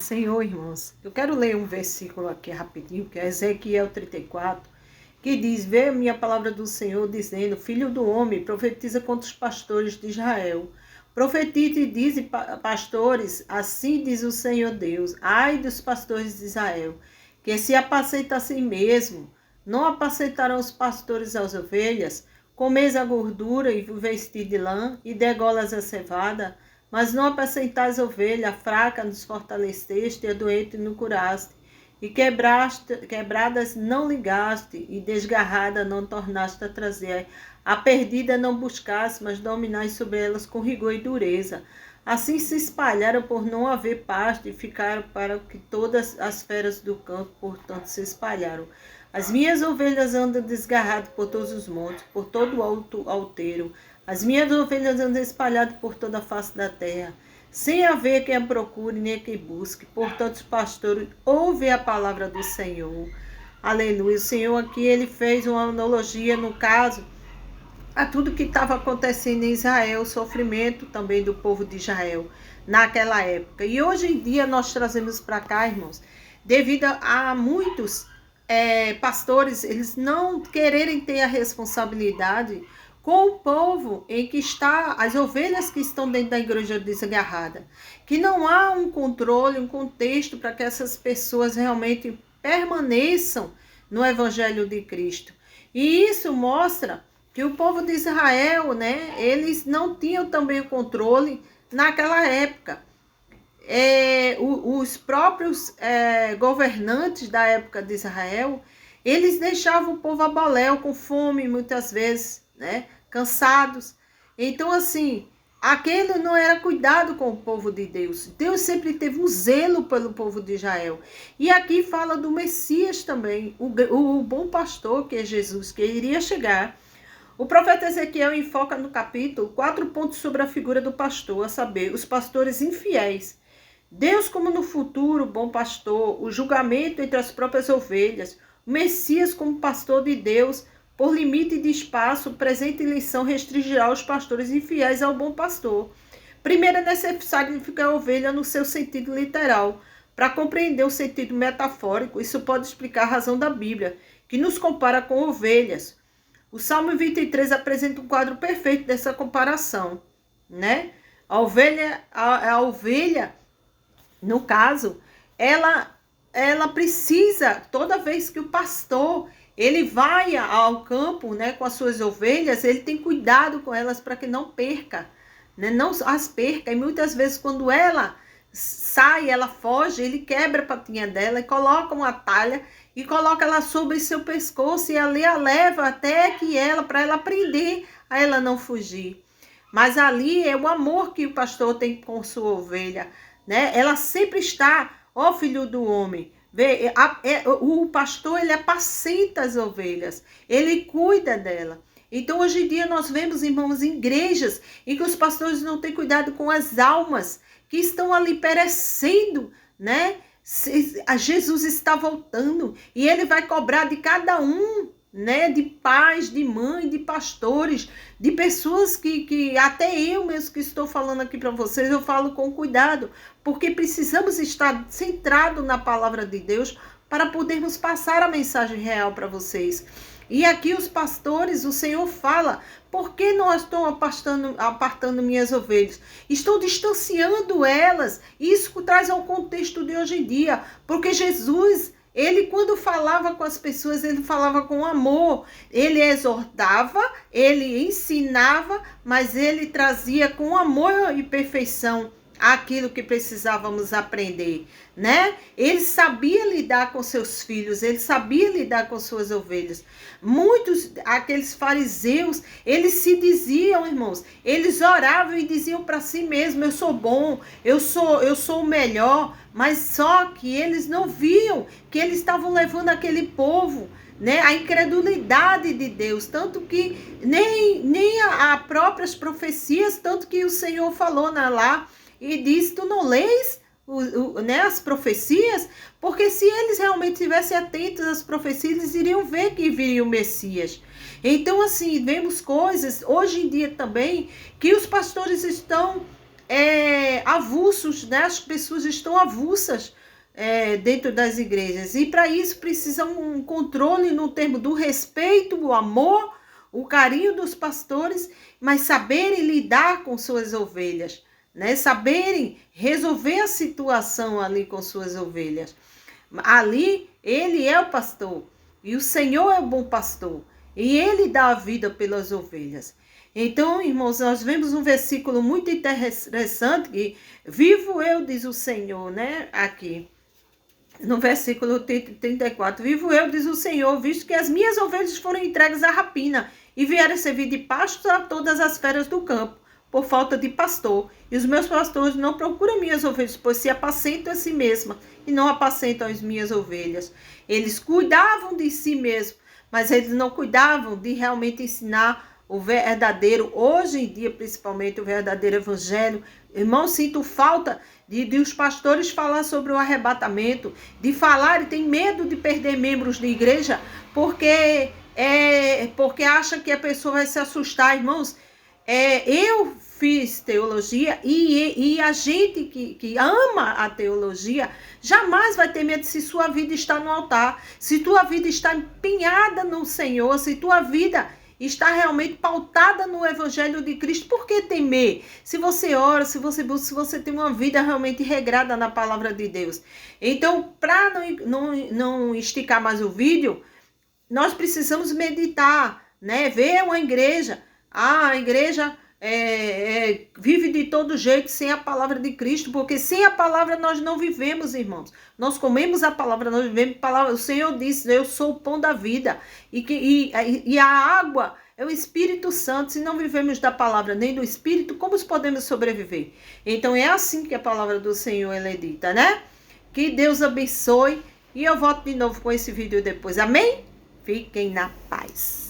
Senhor, irmãos, eu quero ler um versículo aqui rapidinho, que é Ezequiel 34, que diz: veio a minha palavra do Senhor dizendo: filho do homem, profetiza contra os pastores de Israel. Profetiza e diz, pastores, assim diz o Senhor Deus: ai dos pastores de Israel, que se apacenta a si mesmo, não apacentarão os pastores as ovelhas, comeis a gordura e vestir de lã, e degolas a cevada, mas não apacentais a ovelha, a fraca nos fortaleceste, e a doente não curaste, e quebradas não ligaste, e desgarrada não tornaste a trazer. A perdida não buscaste, mas dominais sobre elas com rigor e dureza. Assim se espalharam por não haver pasto, e ficaram para que todas as feras do campo, portanto, se espalharam. As minhas ovelhas andam desgarradas por todos os montes, por todo o alto outeiro. As minhas ovelhas andam espalhadas por toda a face da terra, sem haver quem a procure nem quem busque. Portanto, os pastores ouvem a palavra do Senhor. Aleluia. O Senhor aqui, ele fez uma analogia, no caso, a tudo que estava acontecendo em Israel, o sofrimento também do povo de Israel naquela época. E hoje em dia nós trazemos para cá, irmãos, devido a muitos pastores, eles não quererem ter a responsabilidade com o povo em que está, as ovelhas que estão dentro da igreja desgarrada, que não há um controle, um contexto para que essas pessoas realmente permaneçam no evangelho de Cristo. E isso mostra que o povo de Israel, né, eles não tinham também o controle naquela época. Os próprios governantes da época de Israel, eles deixavam o povo a baléu, com fome muitas vezes, né, cansados. Então, assim, aquele não era cuidado com o povo de Deus. Deus sempre teve um zelo pelo povo de Israel. E aqui fala do Messias também, o bom pastor, que é Jesus, que iria chegar. O profeta Ezequiel enfoca no capítulo 4 pontos sobre a figura do pastor, a saber, os pastores infiéis. Deus como no futuro, bom pastor, o julgamento entre as próprias ovelhas, o Messias como pastor de Deus, por limite de espaço, presente lição restringirá os pastores infiéis ao bom pastor. Primeiro é necessário identificar a ovelha no seu sentido literal. Para compreender o sentido metafórico, isso pode explicar a razão da Bíblia, que nos compara com ovelhas. O Salmo 23 apresenta um quadro perfeito dessa comparação, né? A ovelha, no caso, ela precisa, toda vez que o pastor ele vai ao campo, né, com as suas ovelhas, ele tem cuidado com elas para que não perca, né, não as perca. E muitas vezes quando ela sai, ela foge, ele quebra a patinha dela e coloca uma talha e coloca ela sobre seu pescoço e ali a leva até que para ela aprender a ela não fugir. Mas ali é o amor que o pastor tem com sua ovelha, né? Ela sempre está, ó filho do homem, o pastor, ele apacenta as ovelhas, ele cuida dela. Então, hoje em dia, nós vemos, irmãos, igrejas em que os pastores não têm cuidado com as almas que estão ali perecendo, né? Jesus está voltando e ele vai cobrar de cada um, né? De pais, de mães, de pastores, de pessoas que até eu mesmo que estou falando aqui para vocês, eu falo com cuidado, porque precisamos estar centrados na palavra de Deus para podermos passar a mensagem real para vocês. E aqui os pastores, o Senhor fala: por que não estou apartando minhas ovelhas? Estou distanciando elas. Isso traz ao contexto de hoje em dia, porque Jesus, ele quando falava com as pessoas, ele falava com amor, ele exortava, ele ensinava, mas ele trazia com amor e perfeição aquilo que precisávamos aprender, né? Ele sabia lidar com seus filhos, ele sabia lidar com suas ovelhas. Muitos, aqueles fariseus, eles se diziam, irmãos, eles oravam e diziam para si mesmos: eu sou bom, eu sou o melhor, mas só que eles não viam que eles estavam levando aquele povo, né, a incredulidade de Deus, tanto que nem a próprias profecias, tanto que o Senhor falou lá e disse: tu não lês né, as profecias? Porque se eles realmente estivessem atentos às profecias, eles iriam ver que viria o Messias. Então, assim, vemos coisas hoje em dia também que os pastores estão avulsos, né? As pessoas estão avulsas dentro das igrejas. E para isso precisa um controle no termo do respeito, o amor, o carinho dos pastores, mas saberem lidar com suas ovelhas, né? Saberem resolver a situação ali com suas ovelhas. Ali, ele é o pastor, e o Senhor é o bom pastor, e ele dá a vida pelas ovelhas. Então, irmãos, nós vemos um versículo muito interessante, que vivo eu, diz o Senhor, né, aqui, no versículo 34, vivo eu, diz o Senhor, visto que as minhas ovelhas foram entregues à rapina, e vieram servir de pasto a todas as feras do campo, por falta de pastor. E os meus pastores não procuram minhas ovelhas, pois se apacentam a si mesma, e não apacentam as minhas ovelhas. Eles cuidavam de si mesmos, mas eles não cuidavam de realmente ensinar o verdadeiro, hoje em dia principalmente o verdadeiro evangelho. Irmão, sinto falta de os pastores falar sobre o arrebatamento, de falar e tem medo de perder membros da igreja, porque acha que a pessoa vai se assustar. Irmãos, eu fiz teologia e a gente que ama a teologia jamais vai ter medo se sua vida está no altar, se tua vida está empenhada no Senhor, se tua vida está realmente pautada no Evangelho de Cristo. Por que temer? Se você ora, se você busca, se você tem uma vida realmente regrada na palavra de Deus. Então, para não esticar mais o vídeo, nós precisamos meditar, né? Ver uma igreja. A igreja vive de todo jeito sem a palavra de Cristo, porque sem a palavra nós não vivemos, irmãos. Nós comemos a palavra, nós vivemos a palavra. O Senhor disse, eu sou o pão da vida. E a água é o Espírito Santo. Se não vivemos da palavra nem do Espírito, como podemos sobreviver? Então é assim que a palavra do Senhor é dita, né? Que Deus abençoe. E eu volto de novo com esse vídeo depois. Amém? Fiquem na paz.